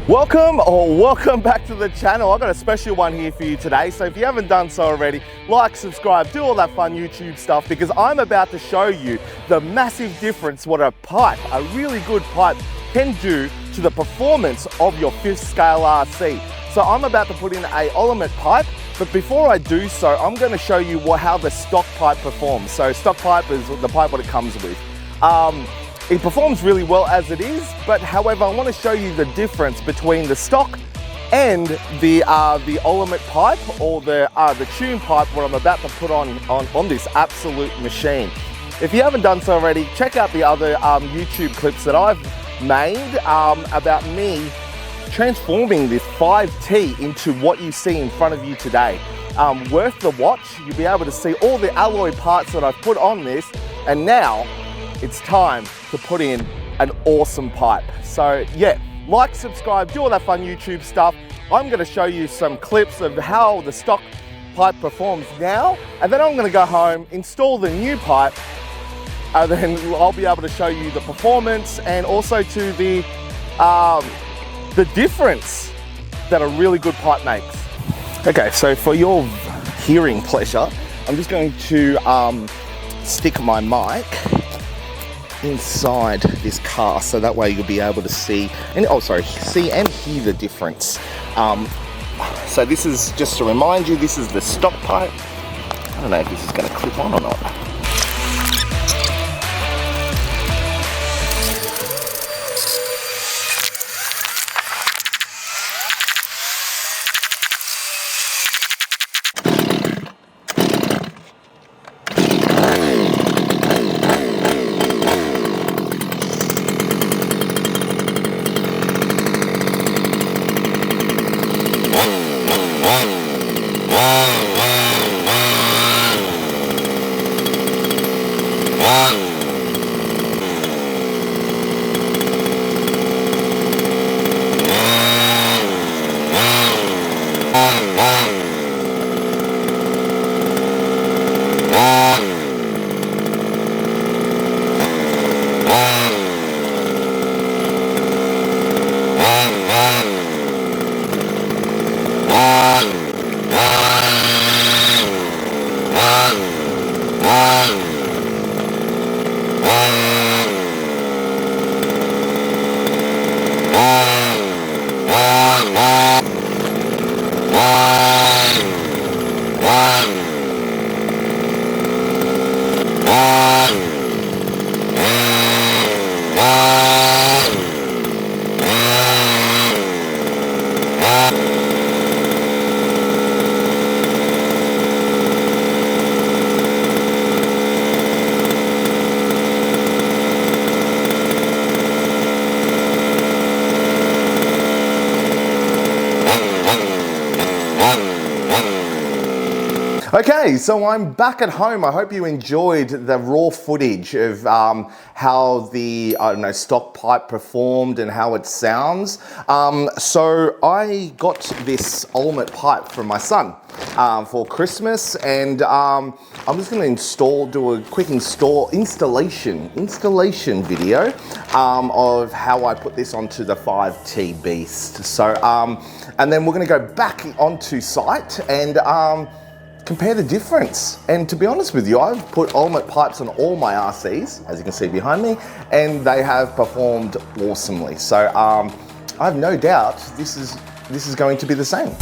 Welcome back to the channel. I've got a special one here for you today. So if you haven't done so already, like, subscribe, do all that fun YouTube stuff, because I'm about to show you the massive difference what a pipe, a really good pipe, can do to the performance of your 5th scale RC. So I'm about to put in a Olimat pipe, but before I do so, I'm going to show you how the stock pipe performs. So stock pipe is the pipe what it comes with. It performs really well as it is, but however, I want to show you the difference between the stock and the Olimat pipe, or the tune pipe, what I'm about to put on this absolute machine. If you haven't done so already, check out the other YouTube clips that I've made about me transforming this 5T into what you see in front of you today. Worth the watch. You'll be able to see all the alloy parts that I've put on this, and now it's time to put in an awesome pipe. So yeah, like, subscribe, do all that fun YouTube stuff. I'm going to show you some clips of how the stock pipe performs now, and then I'm going to go home, install the new pipe, and then I'll be able to show you the performance and also to the difference that a really good pipe makes. Okay, so for your hearing pleasure, I'm just going to stick my mic inside this car, so that way you'll be able to see and see and hear the difference. So this is just to remind you, this is the stock pipe. I don't know if this is going to clip on or not. Okay, so I'm back at home. I hope you enjoyed the raw footage of how the stock pipe performed and how it sounds. So I got this Olimat pipe from my son for Christmas, and I'm just going to do a quick installation video of how I put this onto the 5T Beast. So and then we're going to go back onto site and compare the difference. And to be honest with you, I've put Olimat pipes on all my RCs, as you can see behind me, and they have performed awesomely. So I have no doubt this is going to be the same.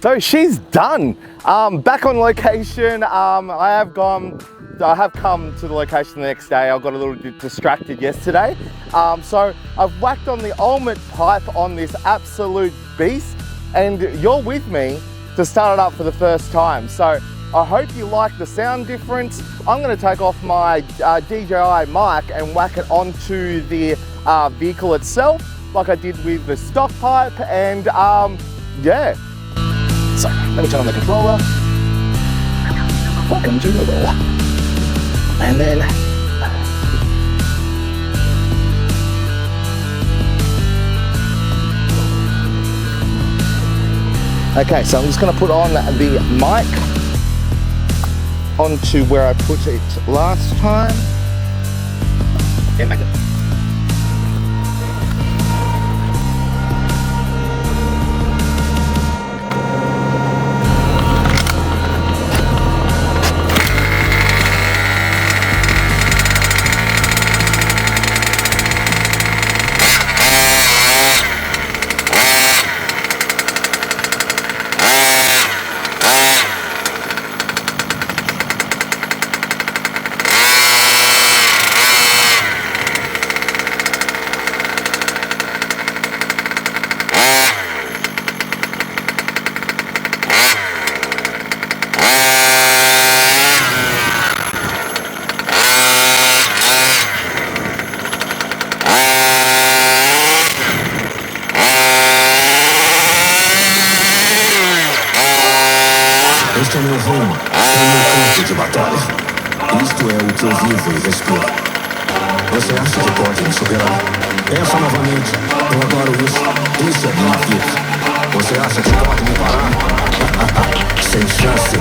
So she's done. Back on location. I have come to the location the next day. I got a little bit distracted yesterday. So I've whacked on the Olimat Pipe on this absolute beast, and you're with me to start it up for the first time. So I hope you like the sound difference. I'm gonna take off my DJI mic and whack it onto the vehicle itself, like I did with the stock pipe, and yeah. So let me turn on the controller. Welcome to the door. And then okay, so I'm just going to put on the mic onto where I put it last time. Yeah, make it. Este é meu rumo, é o meu campo de batalha. Isto é o que eu vivo e respiro. Você acha que pode me superar? Pensa novamente, eu adoro isso. Isso é minha vida. Você acha que pode me parar? Sem chance.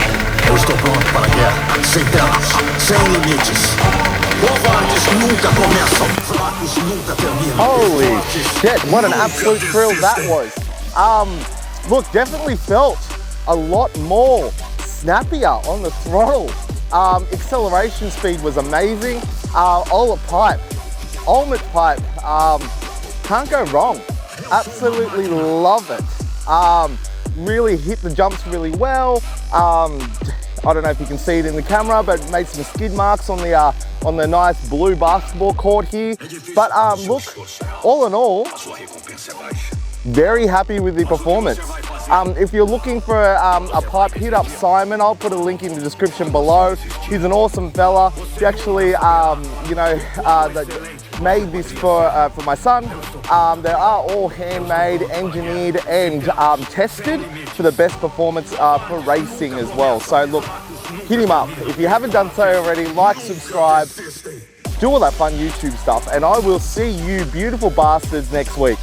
Eu estou pronto para a guerra. Sem telas, sem limites. Covardes nunca começam, fracos nunca terminam. Holy shit, what an absolute thrill that was. Look, definitely felt a lot more snappier on the throttle. Acceleration speed was amazing. Olimat Pipe, can't go wrong. Absolutely love it. Really hit the jumps really well. I don't know if you can see it in the camera, but made some skid marks on the nice blue basketball court here. But look, all in all, very happy with the performance. If you're looking for a pipe, hit up Simon. I'll put a link in the description below. He's an awesome fella. He actually, made this for my son. They are all handmade, engineered, and tested for the best performance for racing as well. So look, hit him up. If you haven't done so already, like, subscribe, do all that fun YouTube stuff, and I will see you beautiful bastards next week.